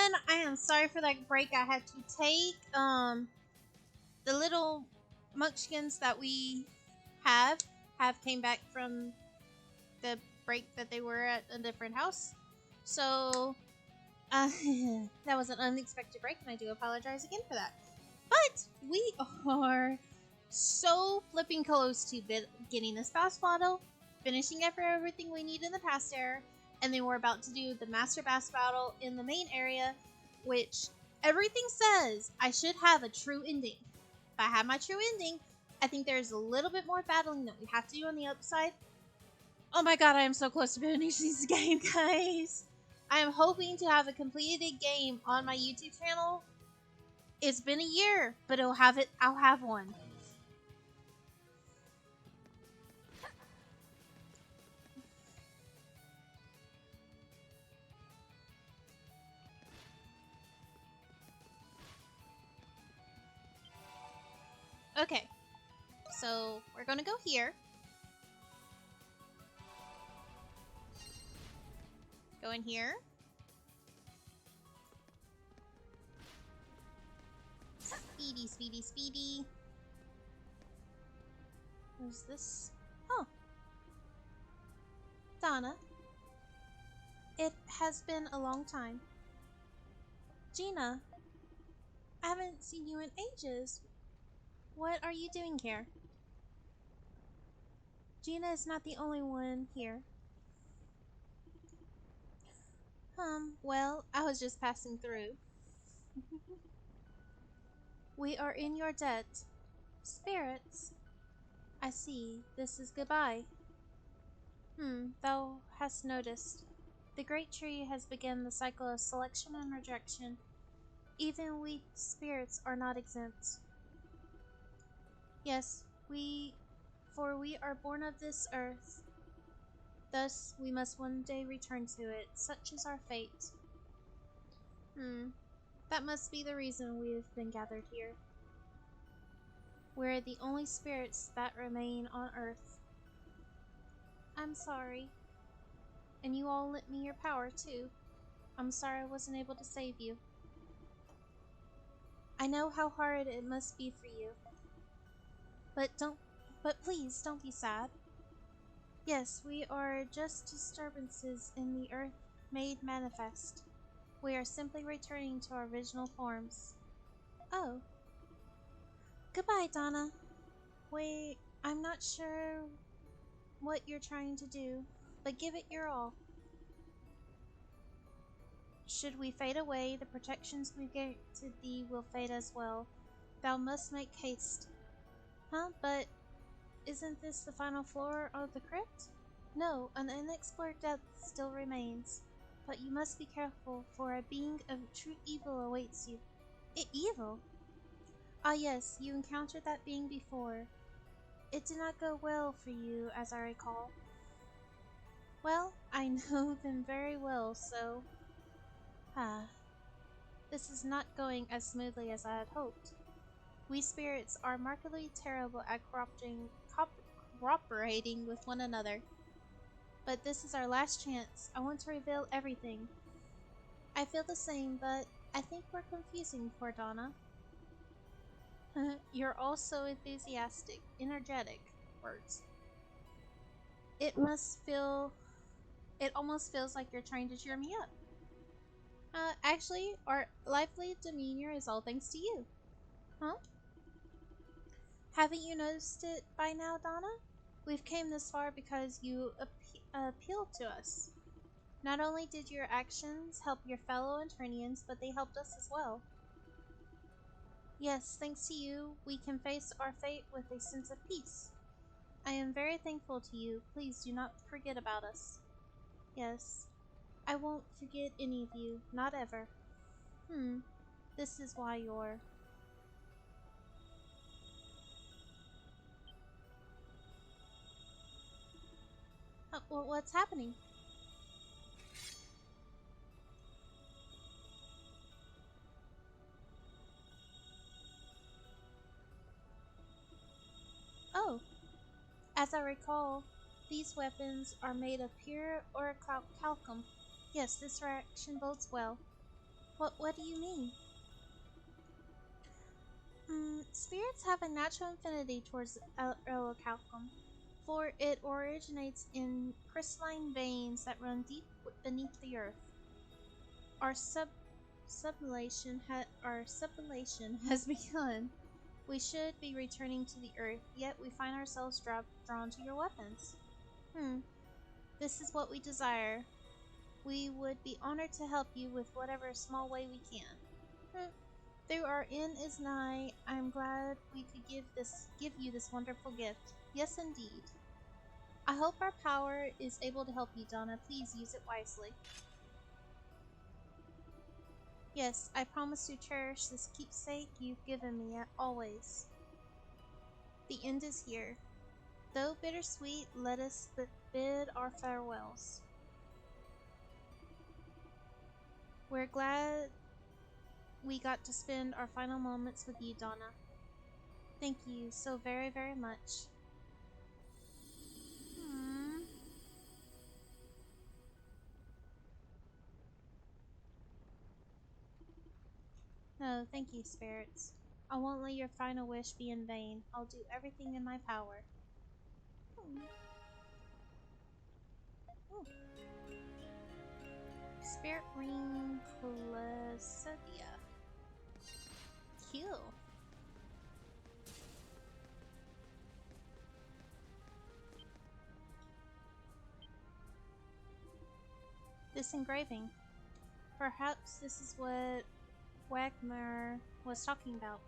everyone, I am sorry for that break I had to take. The little munchkins that we have came back from the break that they were at a different house. So, uh, that was an unexpected break, and I do apologize again for that. But we are so flipping close to getting this boss battle, finishing everything we need in the past era, and then we're about to do the Master Bass battle in the main area, which everything says I should have a true ending. If I have my true ending, I think there's a little bit more battling that we have to do on the upside. Oh my god, I am so close to finishing this game, guys. I am hoping to have a completed game on my YouTube channel. It's been a year, but I'll have one. Okay, so we're gonna go here. Go in here. Speedy, speedy, speedy. Where's this? Oh. Donna. It has been a long time. Gina. I haven't seen you in ages. What are you doing here? Gina is not the only one here. Well, I was just passing through. We are in your debt. Spirits. I see. This is goodbye. Thou hast noticed. The great tree has begun the cycle of selection and rejection. Even we spirits are not exempt. Yes, for we are born of this earth. Thus, we must one day return to it. Such is our fate. That must be the reason we have been gathered here. We're the only spirits that remain on Earth. I'm sorry. And you all lent me your power, too. I'm sorry I wasn't able to save you. I know how hard it must be for you. But please, don't be sad. Yes, we are just disturbances in the Earth made manifest. We are simply returning to our original forms. Oh. Goodbye, Donna. Wait, I'm not sure what you're trying to do, but give it your all. Should we fade away, the protections we granted thee will fade as well. Thou must make haste. Huh? But isn't this the final floor of the crypt? No, an unexplored depth still remains. But you must be careful, for a being of true evil awaits you. Evil? Ah yes, you encountered that being before. It did not go well for you, as I recall. Well, I know them very well, so... This is not going as smoothly as I had hoped. We spirits are markedly terrible at cooperating with one another. But this is our last chance. I want to reveal everything. I feel the same, but I think we're confusing poor Donna. You're all so enthusiastic, energetic. Words. It almost feels like you're trying to cheer me up. Actually, our lively demeanor is all thanks to you. Huh? Haven't you noticed it by now, Donna? We've came this far because you appealed to us. Not only did your actions help your fellow Eternians, but they helped us as well. Yes, thanks to you, we can face our fate with a sense of peace. I am very thankful to you. Please do not forget about us. Yes, I won't forget any of you, not ever. This is why you're... well, what's happening? Oh, as I recall, these weapons are made of pure orichalcum. Yes, this reaction bodes well. What do you mean? Spirits have a natural affinity towards Ello, for it originates in crystalline veins that run deep beneath the earth. Our sublimation has begun. We should be returning to the earth, yet we find ourselves drawn to your weapons. This is what we desire. We would be honored to help you with whatever small way we can. Though our end is nigh, I am glad we could give you this wonderful gift. Yes, indeed. I hope our power is able to help you, Donna. Please use it wisely. Yes, I promise to cherish this keepsake you've given me always. The end is here. Though bittersweet, let us bid our farewells. We're glad we got to spend our final moments with you, Donna. Thank you so very, very much. No, thank you, spirits. I won't let your final wish be in vain. I'll do everything in my power. Spirit ring Placidia. Cute. This engraving. Perhaps this is what Wagner was talking about.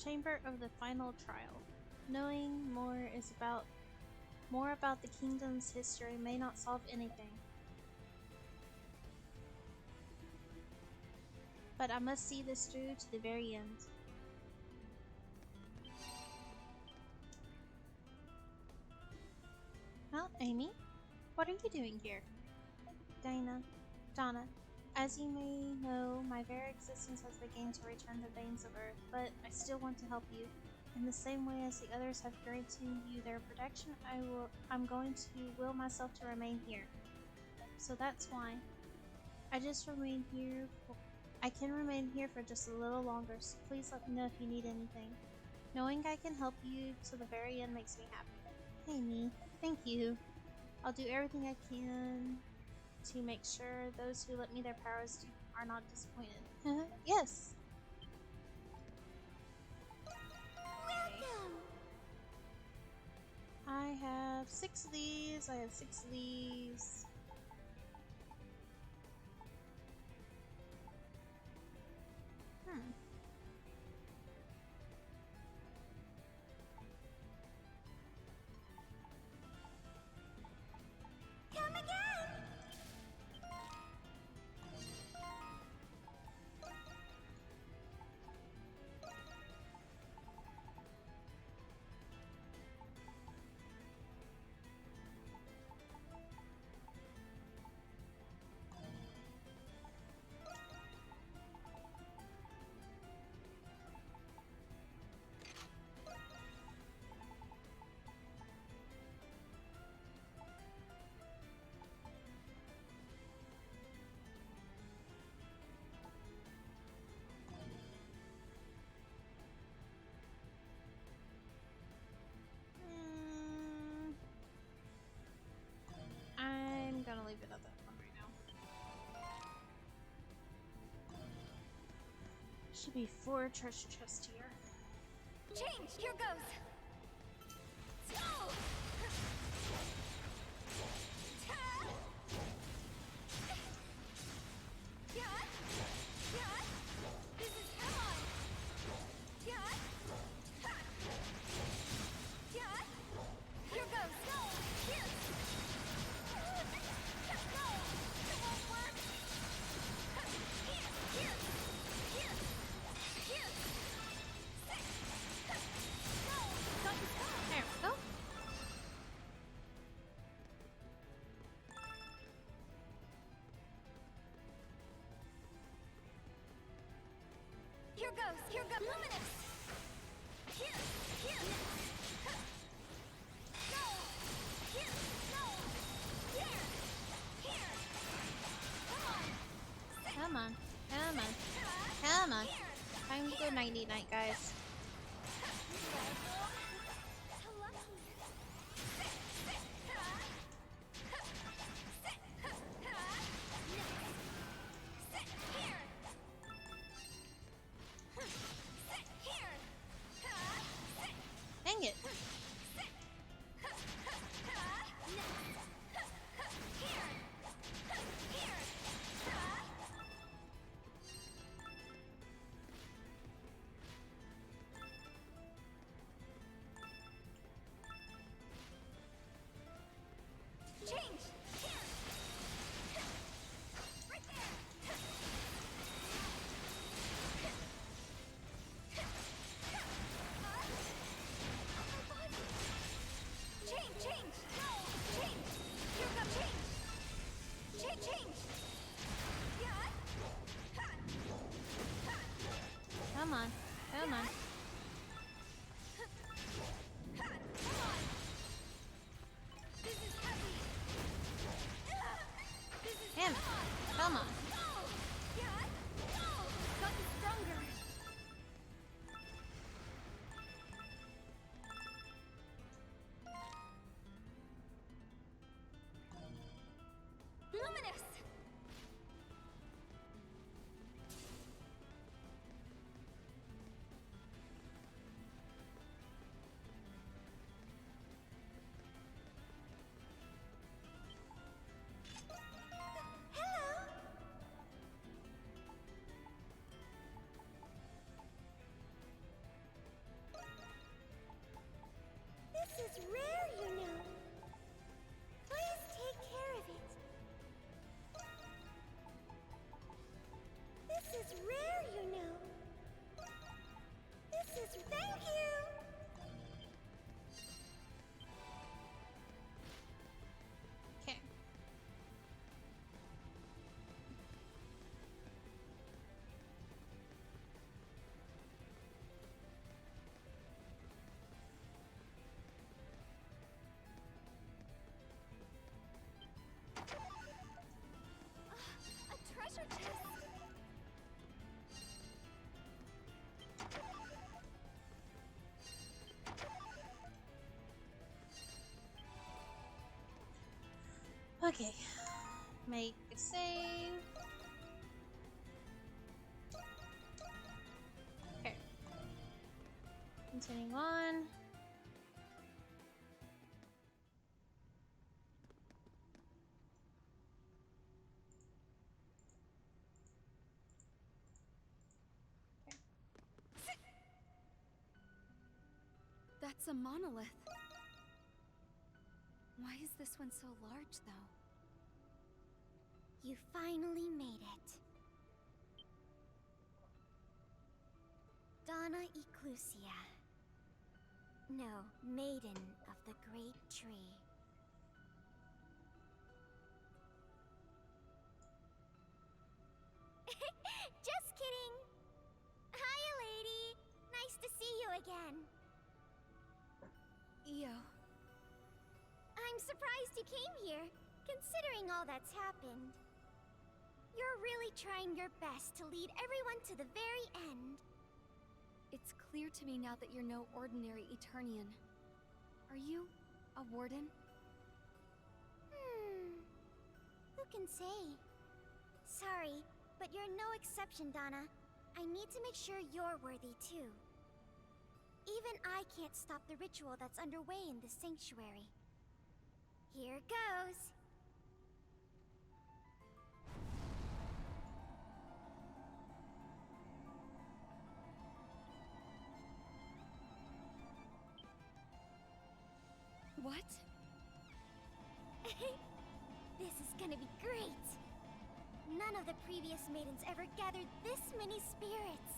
Chamber of the Final Trial. Knowing more about the kingdom's history may not solve anything. But I must see this through to the very end. Well, Amy, what are you doing here? Donna, as you may know, my very existence has begun to return the veins of Earth, but I still want to help you. In the same way as the others have granted you their protection, I'm going to will myself to remain here. So that's why. I can remain here for just a little longer, so please let me know if you need anything. Knowing I can help you to the very end makes me happy. Amy, thank you. I'll do everything I can to make sure those who let me their powers are not disappointed. Yes! Welcome! I have 6 of these, I have 6 of these. Come again! I'm gonna leave it at that one right now. Should be 4 treasure chests here. Change! Here goes! Go! This is Ello! Here goes! Go! Here! No! It won't work! Here! Here go Luminous! Here! Here! Go! Here! Go! Here! Here! Come on! Come on. Come on. Come on. Time to go nighty night, guys. How lucky! Dang it. Change! Here! Right there! Change! Change! No! Change! Here come change! Change! Change! Yeah! Ha! Ha! Come on. Come on. Ha! Come on! This is heavy! This is Damn it. Come on. Go! Yeah! Go! Gotten stronger! Luminous! Hello! This is rare, you know. Please take care of it. This is rare, you know. This is... Thank you! Okay. A treasure chest! Okay. Make a save. Okay. Continuing on. That's a monolith. Why is this one so large, though? You finally made it. Donna Eclusia. No, Maiden of the Great Tree. Just kidding! Hiya, lady! Nice to see you again. Yo. I'm surprised you came here, considering all that's happened. You're really trying your best to lead everyone to the very end. It's clear to me now that you're no ordinary Eternian. Are you a warden? Who can say? Sorry, but you're no exception, Donna. I need to make sure you're worthy too. Even I can't stop the ritual that's underway in this sanctuary. Here goes. What? This is gonna be great! None of the previous maidens ever gathered this many spirits.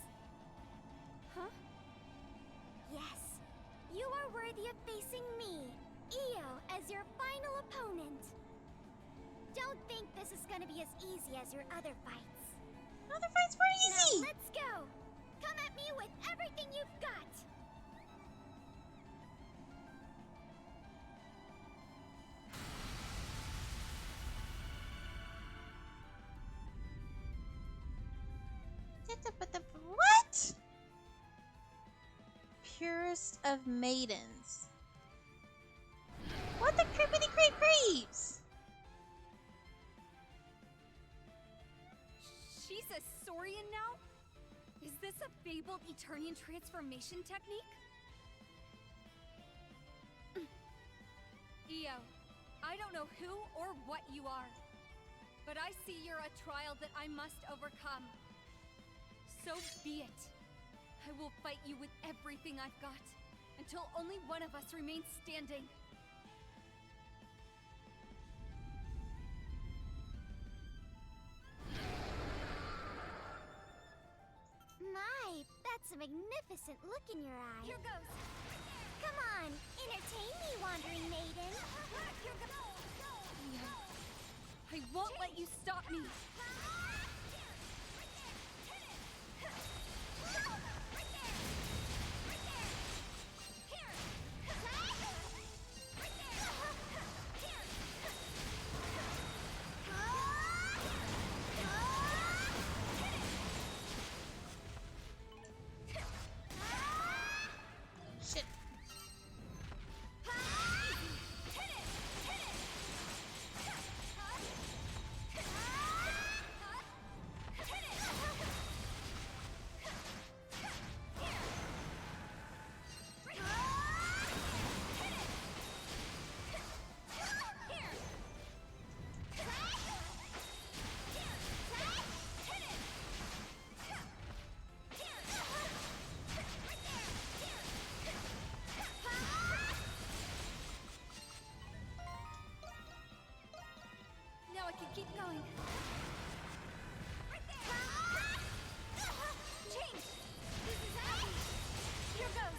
Huh? Yes, you are worthy of facing me, Ello, as your final opponent. Don't think this is gonna be as easy as your other fights. Other fights were Now easy! let's go! Come Come at me with everything you've got! What? Purest of maidens. What the creepity creeps? She's a Saurian now? Is this a fabled Eternian transformation technique? Io, I don't know who or what you are, but I see you're a trial that I must overcome. So be it. I will fight you with everything I've got, until only one of us remains standing. My, that's a magnificent look in your eye. Here goes! Come on, entertain me, wandering maiden. Here goes! Io, I won't let you stop me! Shit. Now I can keep going. Change! This is happy! Here goes!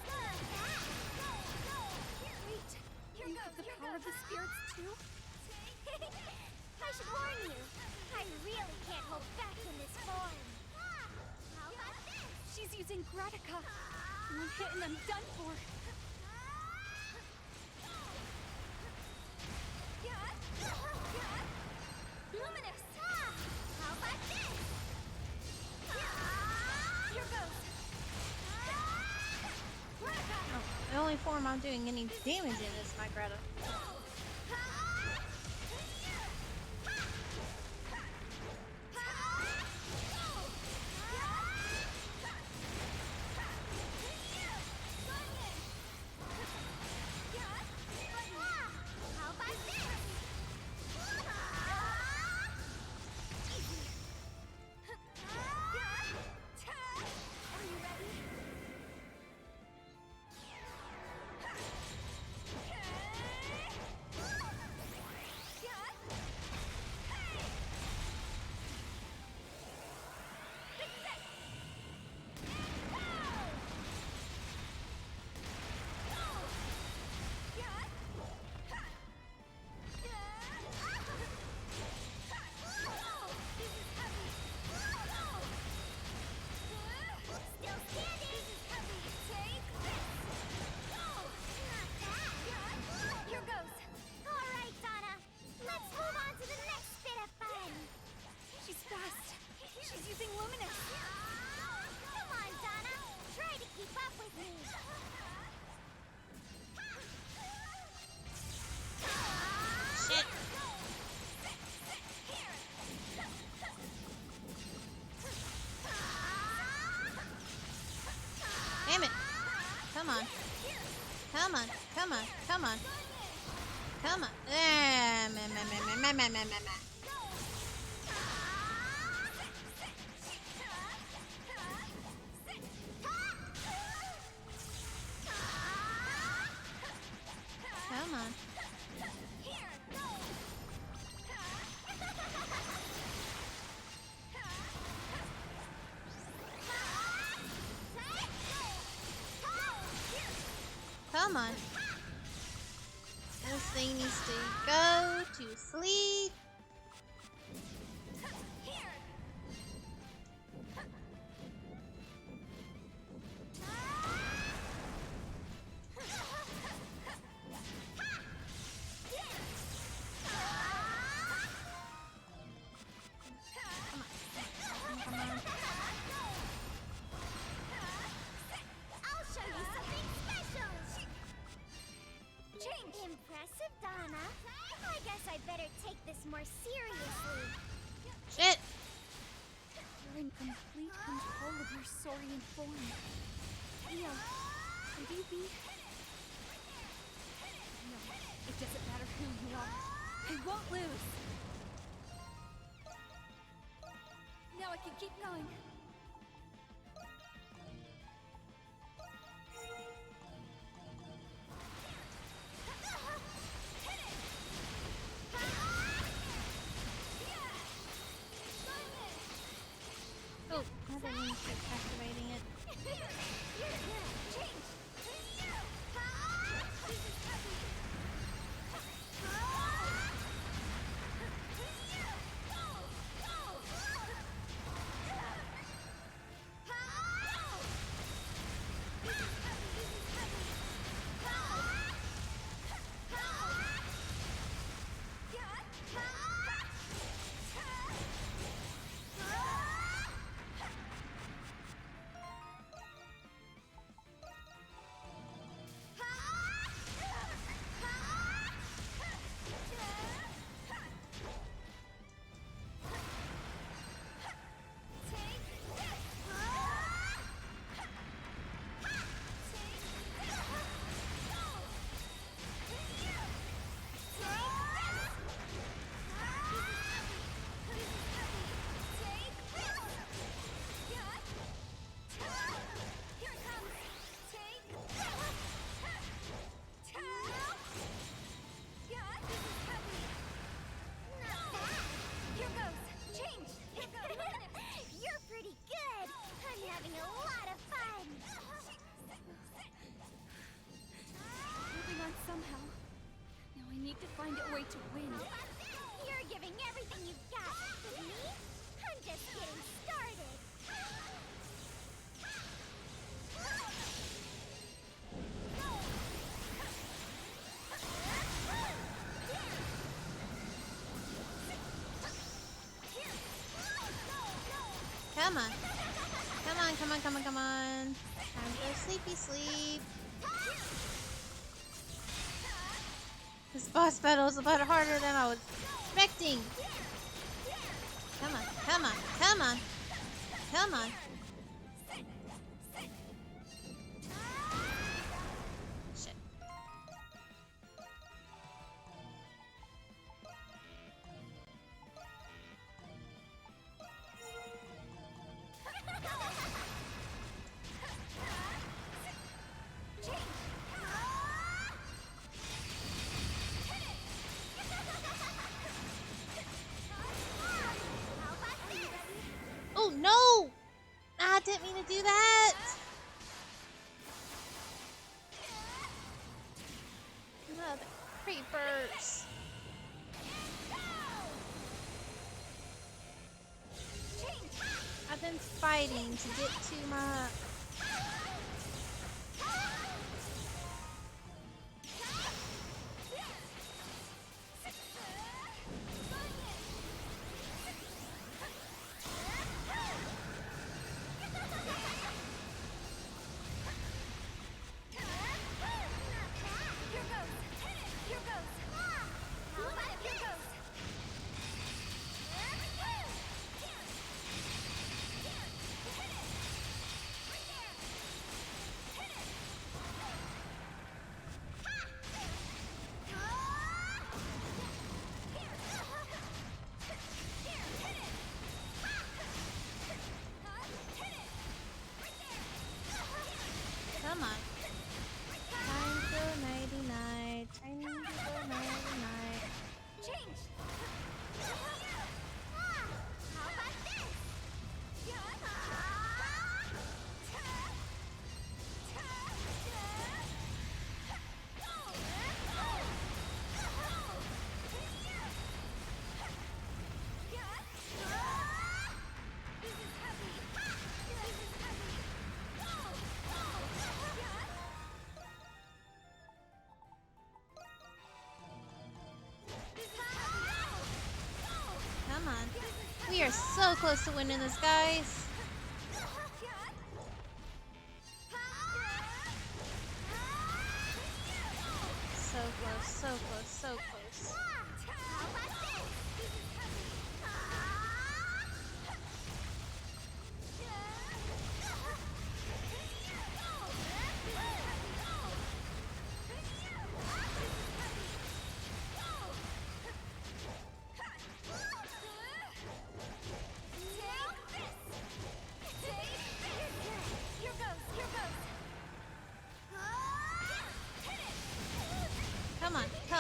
Wait! Here goes! The power of the spirits too? I should warn you. I really can't hold back in this form. How about this? She's using Gratica. One hit and I'm done for. Luminous! How about this? Here goes! Oh, the only form I'm doing any damage in is my Greta. How about this? Are you ready? Still standing. Take this. Not bad. Here goes! All right, Donna. Let's move on to the next bit of fun. She's fast! She's using Luminous! Come on, Donna. Try to keep up with me. Shit. Damn it. Come on. Come on. Come on. Come on. Come on. Come on. Come on. This thing needs to go to sleep. saurian form. Leo, would you be... No, it doesn't matter who you are. I won't lose. Now I can keep going. Oh, I didn't mean to keep activating it. Somehow. Now I need to find a way to win. You're giving everything you've got. With me, I'm just getting started. Come on. Come on, come on, come on, come on. Time to go sleepy sleep. This boss battle is a lot harder than I was expecting. Come on, come on, come on. Come on. Shit. Oh no! I didn't mean to do that! Mother creepers! I've been fighting to get to my... Come on. Time to go nighty-night. Time to go nighty-night. Change! How about this? Come on. We are so close to winning this, guys. So close, so close, so close.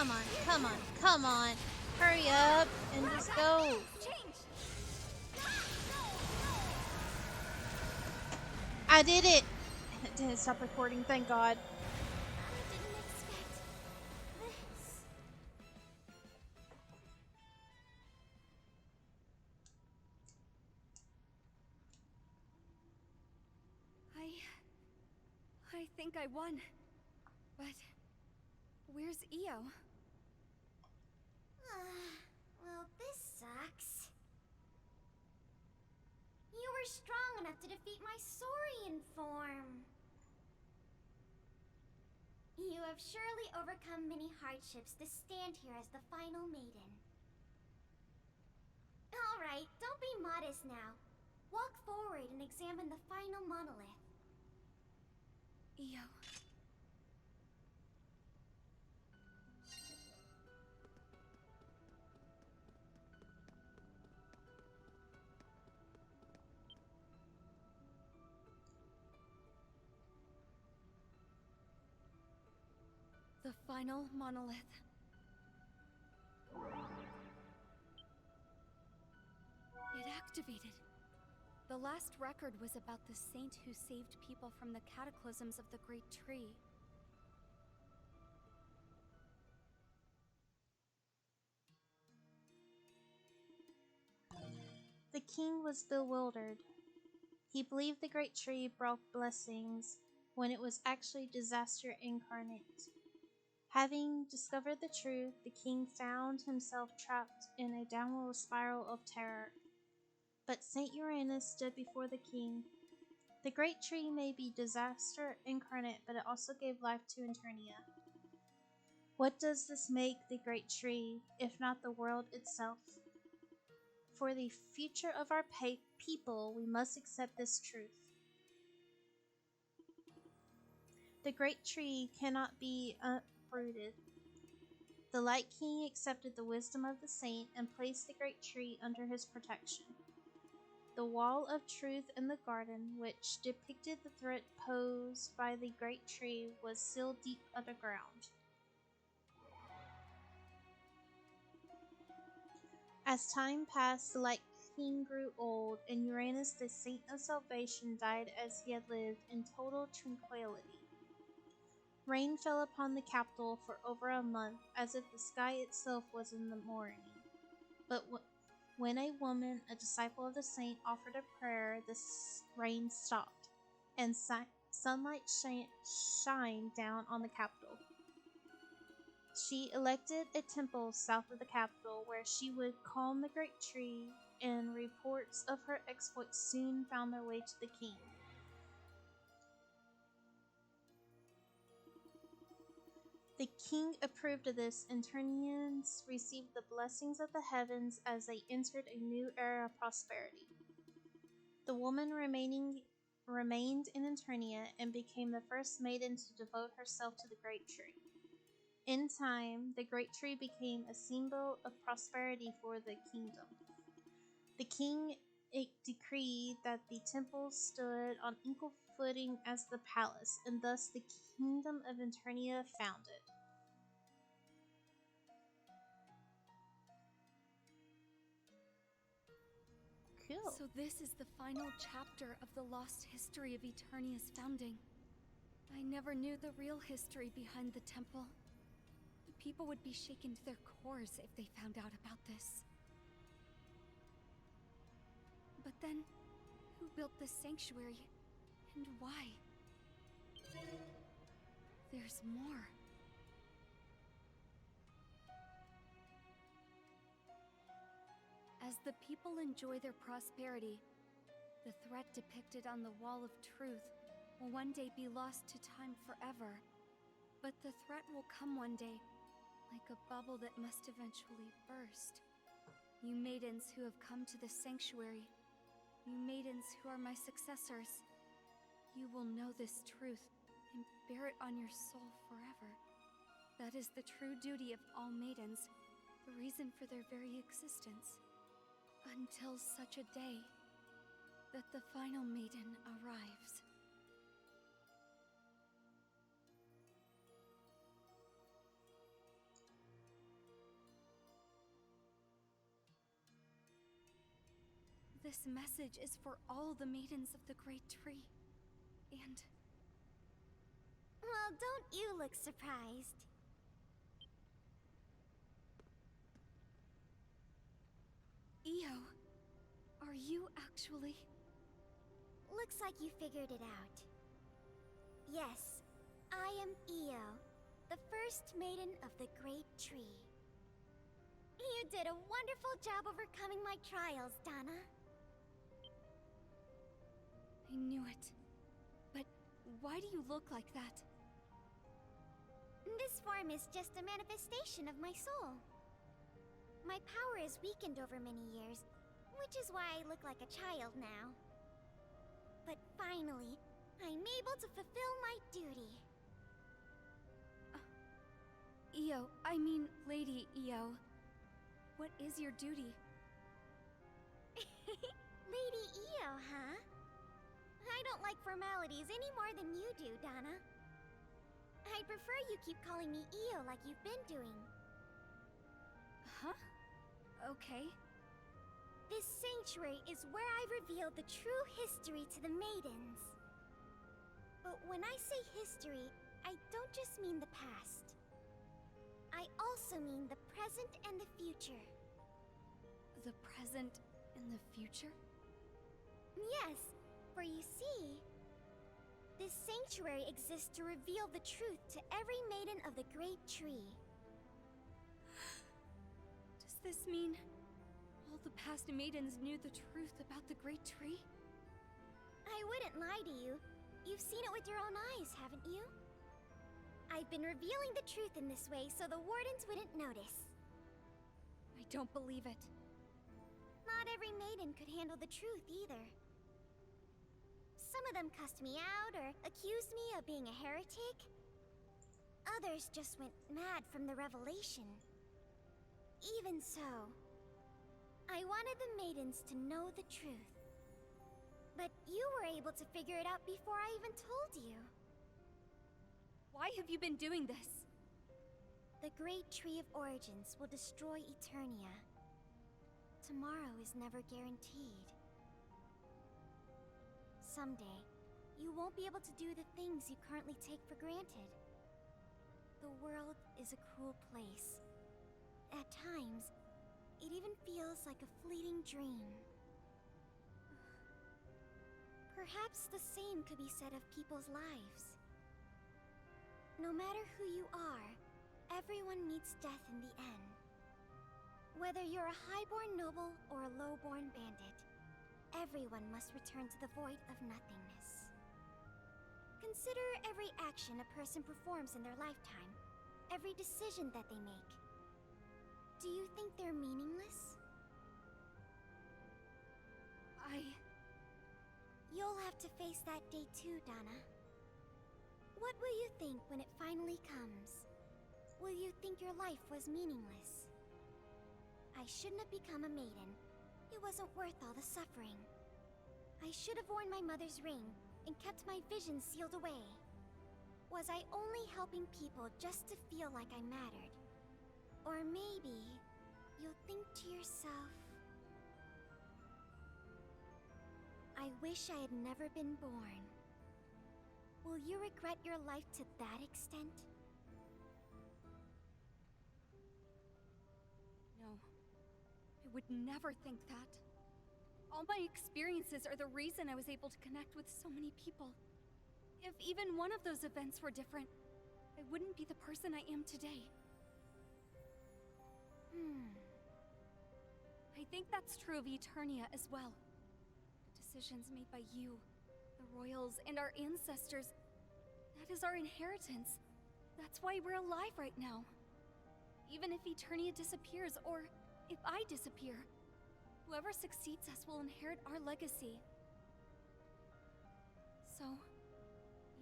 Come on, come on, come on. Hurry up and just go. Change! I did it! It didn't stop recording, thank God. I didn't expect this. I think I won. But where's Io? Well, this sucks. You were strong enough to defeat my Saurian form. You have surely overcome many hardships to stand here as the final maiden. Alright, don't be modest now. Walk forward and examine the final monolith. Io. The final monolith. It activated. The last record was about the saint who saved people from the cataclysms of the Great Tree. The king was bewildered. He believed the great tree brought blessings when it was actually disaster incarnate. Having discovered the truth, the king found himself trapped in a downward spiral of terror. But Saint Uranus stood before the king. The great tree may be disaster incarnate, but it also gave life to Eternia. What does this make the great tree, if not the world itself? For the future of our people, we must accept this truth. The great tree cannot be uprooted. The Light King accepted the wisdom of the saint and placed the great tree under his protection. The wall of truth in the garden, which depicted the threat posed by the great tree, was sealed deep underground. As time passed, the Light King grew old, and Uranus, the saint of salvation, died as he had lived in total tranquility. Rain fell upon the capital for over a month, as if the sky itself was in the mourning. But when a woman, a disciple of the saint, offered a prayer, the rain stopped, and sunlight shined down on the capital. She erected a temple south of the capital, where she would calm the great tree, and reports of her exploits soon found their way to the king. The king approved of this, and Eternians received the blessings of the heavens as they entered a new era of prosperity. The woman remained in Eternia and became the first maiden to devote herself to the great tree. In time, the great tree became a symbol of prosperity for the kingdom. The king decreed that the temple stood on equal footing as the palace, and thus the kingdom of Eternia founded. Cool. So this is the final chapter of the lost history of Eternia's founding. I never knew the real history behind the temple. The people would be shaken to their cores if they found out about this. But then, who built this sanctuary, and why? There's more. As the people enjoy their prosperity, the threat depicted on the Wall of Truth will one day be lost to time forever. But the threat will come one day, like a bubble that must eventually burst. You maidens who have come to the sanctuary, you maidens who are my successors, you will know this truth and bear it on your soul forever. That is the true duty of all maidens, the reason for their very existence. Until such a day that the final maiden arrives. This message is for all the maidens of the Great Tree. And Well, don't you look surprised. Io, are you actually... Looks like you figured it out. Yes, I am Io, the first maiden of the Great Tree. You did a wonderful job overcoming my trials, Donna. I knew it. But why do you look like that? This form is just a manifestation of my soul. My power is weakened over many years, which is why I look like a child now. But finally, I'm able to fulfill my duty. Io, I mean Lady Io. What is your duty? Lady Io, huh? I don't like formalities any more than you do, Donna. I'd prefer you keep calling me Io like you've been doing. Huh? Okay. This sanctuary is where I revealed the true history to the maidens. But when I say history, I don't just mean the past. I also mean the present and the future. The present and the future? Yes, for you see, this sanctuary exists to reveal the truth to every maiden of the Great Tree. Does this mean all the past maidens knew the truth about the Great Tree? I wouldn't lie to you. You've seen it with your own eyes, haven't you? I've been revealing the truth in this way so the wardens wouldn't notice. I don't believe it. Not every maiden could handle the truth either. Some of them cussed me out or accused me of being a heretic. Others just went mad from the revelation. Even so, I wanted the maidens to know the truth. But you were able to figure it out before I even told you. Why have you been doing this? The Great Tree of Origins will destroy Eternia. Tomorrow is never guaranteed. Someday, you won't be able to do the things you currently take for granted. The world is a cruel place. At times, it even feels like a fleeting dream. Perhaps the same could be said of people's lives. No matter who you are, everyone meets death in the end. Whether you're a highborn noble or a lowborn bandit, everyone must return to the void of nothingness. Consider every action a person performs in their lifetime, every decision that they make. Do you think they're meaningless? You'll have to face that day too, Donna. What will you think when it finally comes? Will you think your life was meaningless? I shouldn't have become a maiden. It wasn't worth all the suffering. I should have worn my mother's ring and kept my vision sealed away. Was I only helping people just to feel like I mattered? Or maybe you'll think to yourself, I wish I had never been born. Will you regret your life to that extent? No. I would never think that. All my experiences are the reason I was able to connect with so many people. If even one of those events were different, I wouldn't be the person I am today. I think that's true of Eternia as well. Decisions made by you, the royals, and our ancestors. That is our inheritance. That's why we're alive right now. Even if Eternia disappears, or if I disappear, whoever succeeds us will inherit our legacy. So,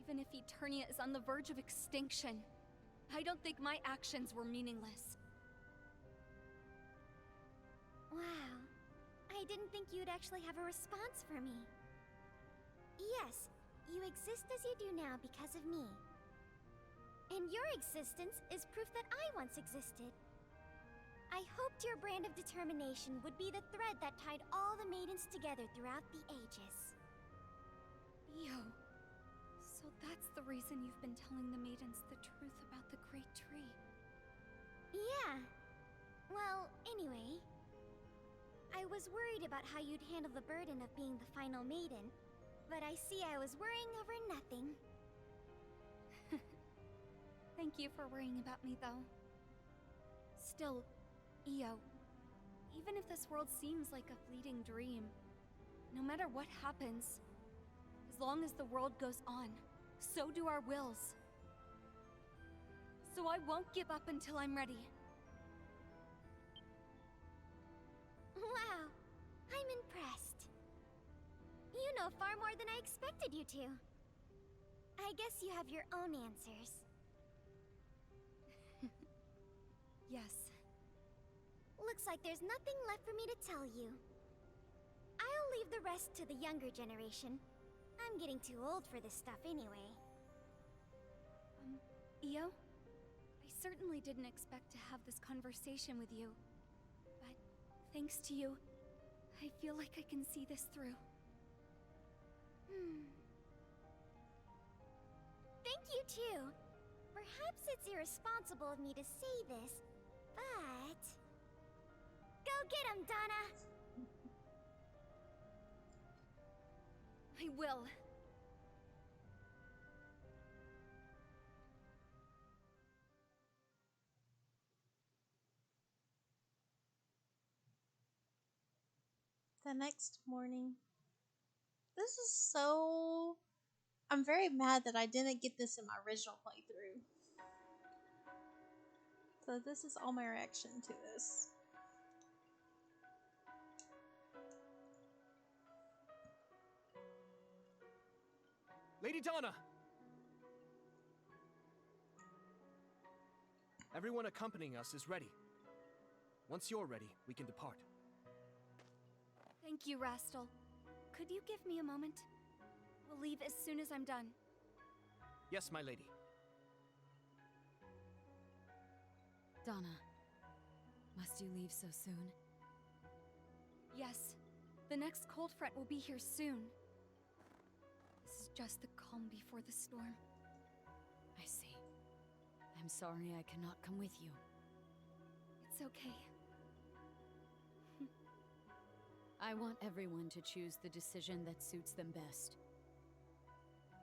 even if Eternia is on the verge of extinction, I don't think my actions were meaningless. Wow. I didn't think you'd actually have a response for me. Yes, you exist as you do now because of me. And your existence is proof that I once existed. I hoped your brand of determination would be the thread that tied all the maidens together throughout the ages. Yo. So that's the reason you've been telling the maidens the truth about the Great Tree. Yeah. Well, anyway, I was worried about how you'd handle the burden of being the final maiden, but I see I was worrying over nothing. Thank you for worrying about me, though. Still, Io, even if this world seems like a fleeting dream, no matter what happens, as long as the world goes on, so do our wills. So I won't give up until I'm ready. Wow, I'm impressed. You know far more than I expected you to. I guess you have your own answers. Yes. Looks like there's nothing left for me to tell you. I'll leave the rest to the younger generation. I'm getting too old for this stuff anyway. Io? I certainly didn't expect to have this conversation with you. But thanks to you, I feel like I can see this through. Thank you too. Perhaps it's irresponsible of me to say this, but... Go get him, Donna! I will. The next morning. This is so... I'm very mad that I didn't get this in my original playthrough. So this is all my reaction to this. Lady Donna! Everyone accompanying us is ready. Once you're ready, we can depart. Thank you, Rastal. Could you give me a moment? We'll leave as soon as I'm done. Yes, my lady. Donna, must you leave so soon? Yes. The next cold front will be here soon. This is just the calm before the storm. I see. I'm sorry I cannot come with you. It's okay. I want everyone to choose the decision that suits them best.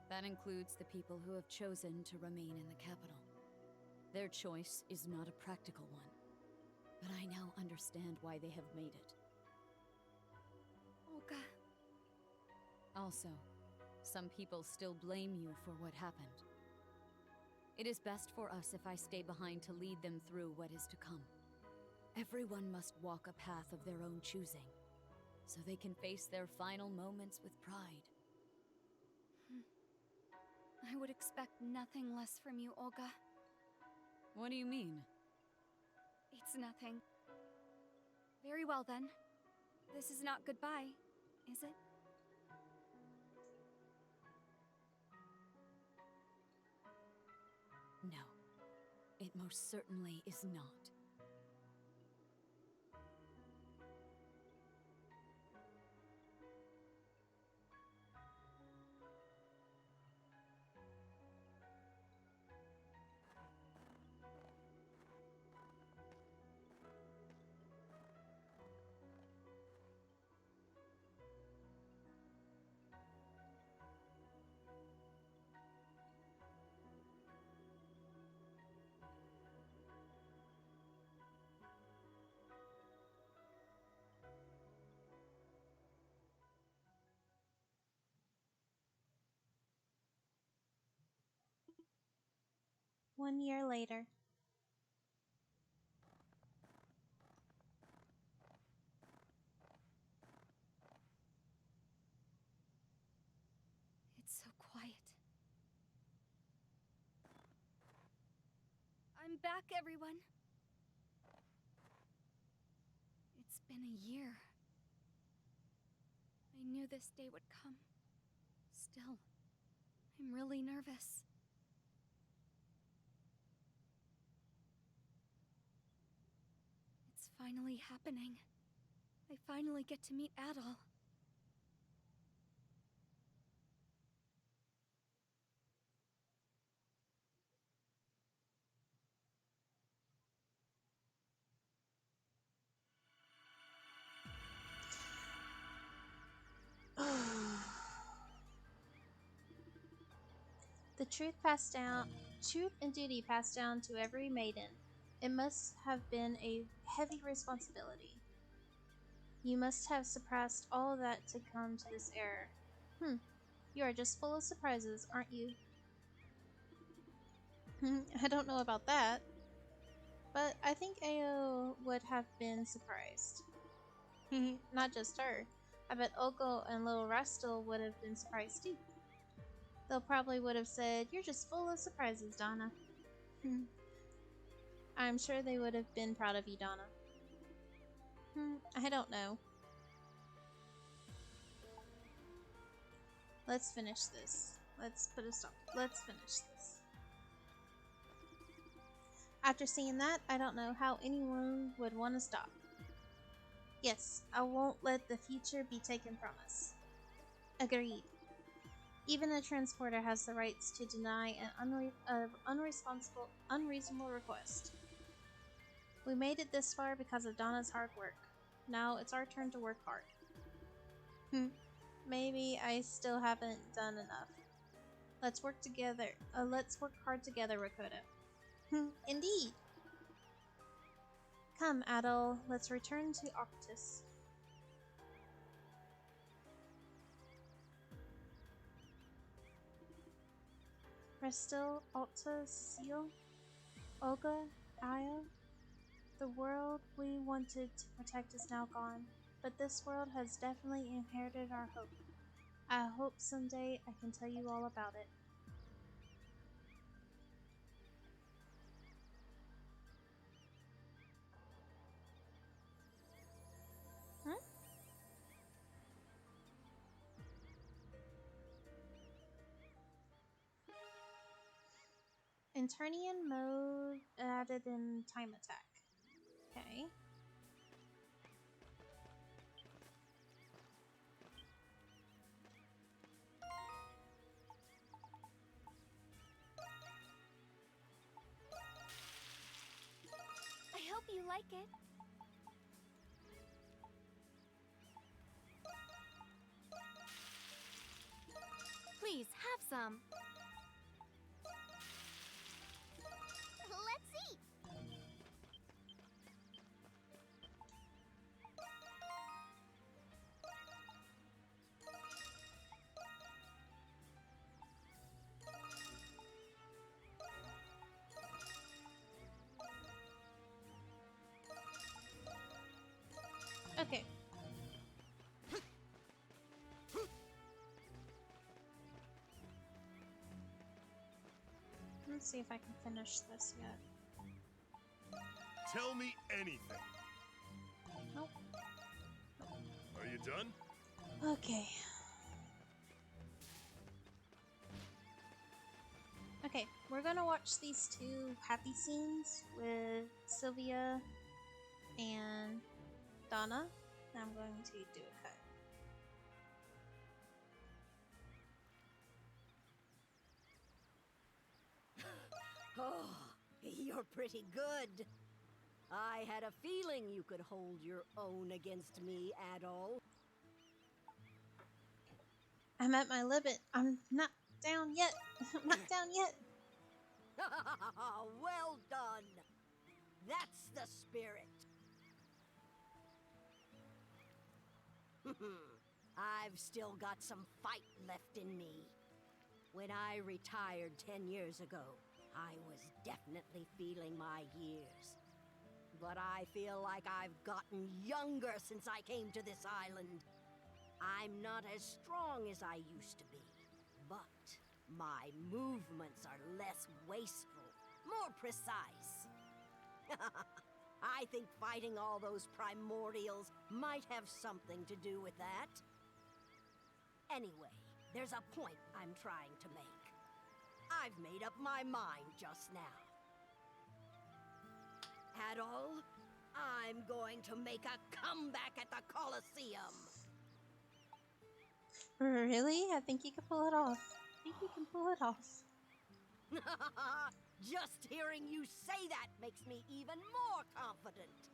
That includes the people who have chosen to remain in the capital. Their choice is not a practical one, but I now understand why they have made it. Olga. Also, some people still blame you for what happened. It is best for us if I stay behind to lead them through what is to come. Everyone must walk a path of their own choosing, so they can face their final moments with pride. I would expect nothing less from you, Olga. What do you mean? It's nothing. Very well, then. This is not goodbye, is it? No, it most certainly is not. One year later. It's so quiet. I'm back, everyone. It's been a year. I knew this day would come. Still, I'm really nervous. It's finally happening. I finally get to meet Adol. The truth and duty passed down to every maiden. It must have been a heavy responsibility. You must have suppressed all that to come to this error. You are just full of surprises, aren't you? I don't know about that, but I think Ao would have been surprised. Not just her. I bet Oko and little Rastal would have been surprised too. They'll probably would have said, "You're just full of surprises, Donna." I'm sure they would have been proud of you, Donna. I don't know. Let's finish this. Let's put a stop. Let's finish this. After seeing that, I don't know how anyone would want to stop. Yes, I won't let the future be taken from us. Agreed. Even a transporter has the rights to deny an unreasonable request. We made it this far because of Donna's hard work. Now it's our turn to work hard. Maybe I still haven't done enough. Let's work together. Let's work hard together, Rakoto. Indeed. Come, Adol. Let's return to Octus. Restil, Alta, Cecile, Olga, Aya. The world we wanted to protect is now gone, but this world has definitely inherited our hope. I hope someday I can tell you all about it. Huh? Internian mode added in time attack. Okay. I hope you like it. Please, have some. Let's eat. Okay. Let's see if I can finish this yet. Tell me anything. Nope. Are you done? Okay. Okay, we're gonna watch these two happy scenes with Sylvia and Donna. And I'm going to do a cut. Oh, you're pretty good. I had a feeling you could hold your own against me, Adol. I'm at my limit. I'm not down yet. I'm not down yet. Well done. That's the spirit. I've still got some fight left in me. When I retired 10 years ago, I was definitely feeling my years. But I feel like I've gotten younger since I came to this island. I'm not as strong as I used to be, but my movements are less wasteful, more precise. I think fighting all those primordials might have something to do with that. Anyway, there's a point I'm trying to make. I've made up my mind just now. Adol, I'm going to make a comeback at the Colosseum. Really? I think you can pull it off. I think you can pull it off. Just hearing you say that makes me even more confident.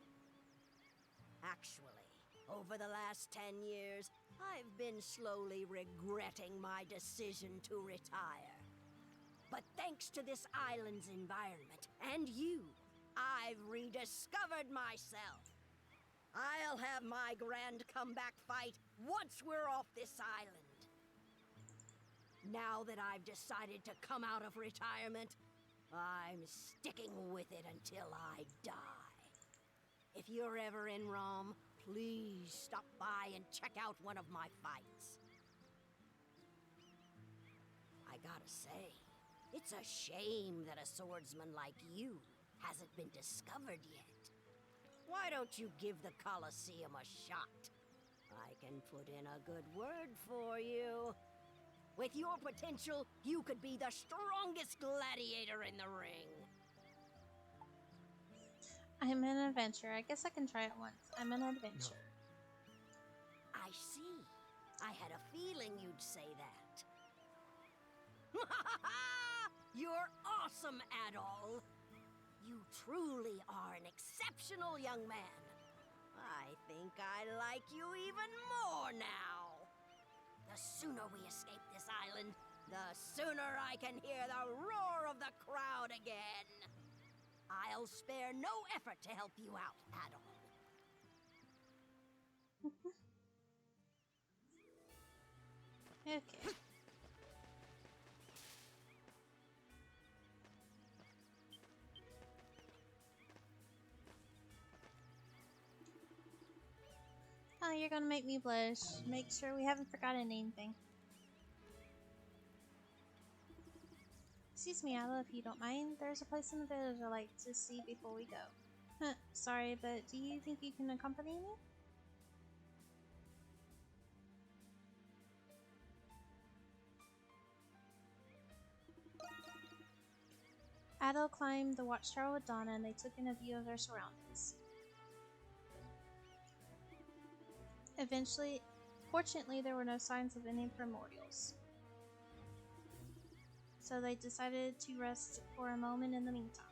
Actually, over the last 10 years, I've been slowly regretting my decision to retire. But thanks to this island's environment, and you, I've rediscovered myself. I'll have my grand comeback fight once we're off this island. Now that I've decided to come out of retirement, I'm sticking with it until I die. If you're ever in Rome, please stop by and check out one of my fights. I gotta say, it's a shame that a swordsman like you hasn't been discovered yet. Why don't you give the Colosseum a shot? I can put in a good word for you. With your potential, you could be the strongest gladiator in the ring. I'm an adventurer. I guess I can try it once. I'm an adventurer. I see. I had a feeling you'd say that. You're awesome, Adol. You truly are an exceptional young man. I think I like you even more now. The sooner we escape this island, the sooner I can hear the roar of the crowd again. I'll spare no effort to help you out, Adol. Okay. Oh, you're gonna make me blush. Make sure we haven't forgotten anything. Excuse me, Ella, if you don't mind. There's a place in the village I'd like to see before we go. Sorry, but do you think you can accompany me? Adel climbed the watchtower with Donna and they took in a view of their surroundings. Fortunately, there were no signs of any primordials. So they decided to rest for a moment in the meantime.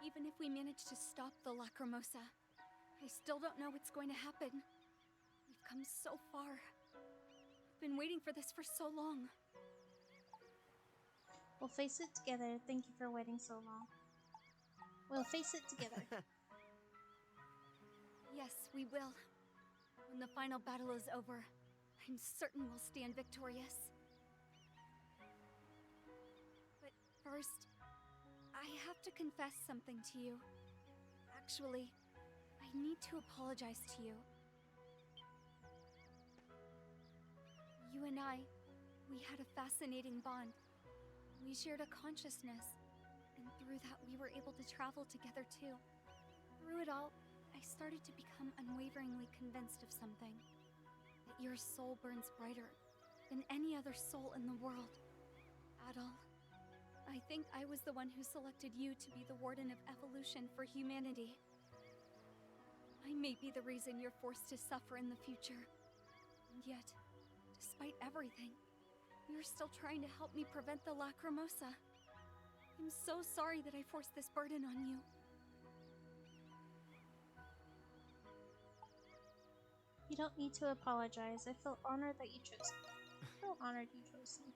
Even if we manage to stop the Lacrimosa, I still don't know what's going to happen. We've come so far. I've been waiting for this for so long. We'll face it together. Thank you for waiting so long. We'll face it together. Yes, we will. When the final battle is over, I'm certain we'll stand victorious. But first, I have to confess something to you. Actually, I need to apologize to you. You and I, we had a fascinating bond. We shared a consciousness, and through that we were able to travel together too. Through it all, I started to become unwaveringly convinced of something. That your soul burns brighter than any other soul in the world. Adol, I think I was the one who selected you to be the Warden of Evolution for humanity. I may be the reason you're forced to suffer in the future. And yet, despite everything, you're still trying to help me prevent the Lacrimosa. I'm so sorry that I forced this burden on you. You don't need to apologize. I feel honored that you chose me. I feel honored you chose me.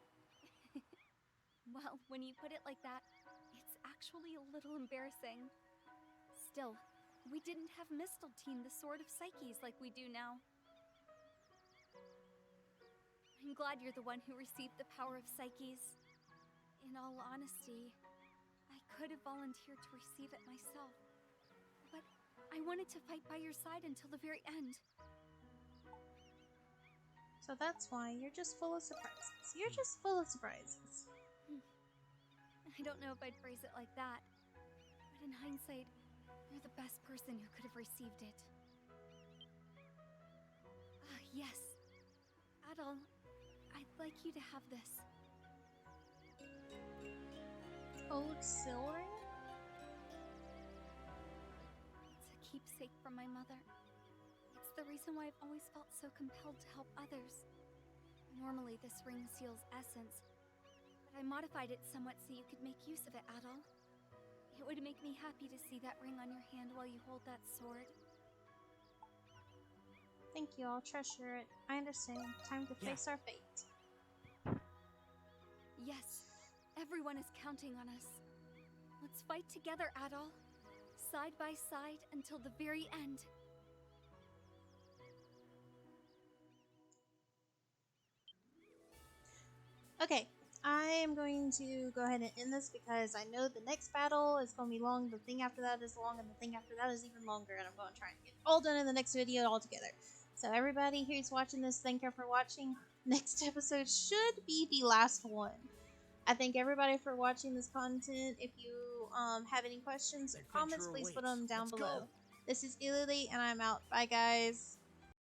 Well, when you put it like that, it's actually a little embarrassing. Still, we didn't have Mistletoe, the Sword of Psyches, like we do now. I'm glad you're the one who received the power of Psyches. In all honesty, I could have volunteered to receive it myself. But I wanted to fight by your side until the very end. So that's why you're just full of surprises. You're just full of surprises. I don't know if I'd phrase it like that. But in hindsight, you're the best person who could have received it. Yes. Adol, I'd like you to have this. Old Silvery? take from my mother. It's the reason why I've always felt so compelled to help others. Normally, this ring seals essence, but I modified it somewhat so you could make use of it, Adol. It would make me happy to see that ring on your hand while you hold that sword. Thank you, I'll treasure it. I understand. Time to face our fate. Yes, everyone is counting on us. Let's fight together, Adol. Side by side until the very end. Okay, I am going to go ahead and end this because I know the next battle is going to be long, the thing after that is long, and the thing after that is even longer, and I'm going to try and get it all done in the next video all together. So everybody who's watching this, thank you for watching. Next episode should be the last one. I thank everybody for watching this content. If you have any questions or comments, please put them down below. This is Erurie, and I'm out. Bye, guys.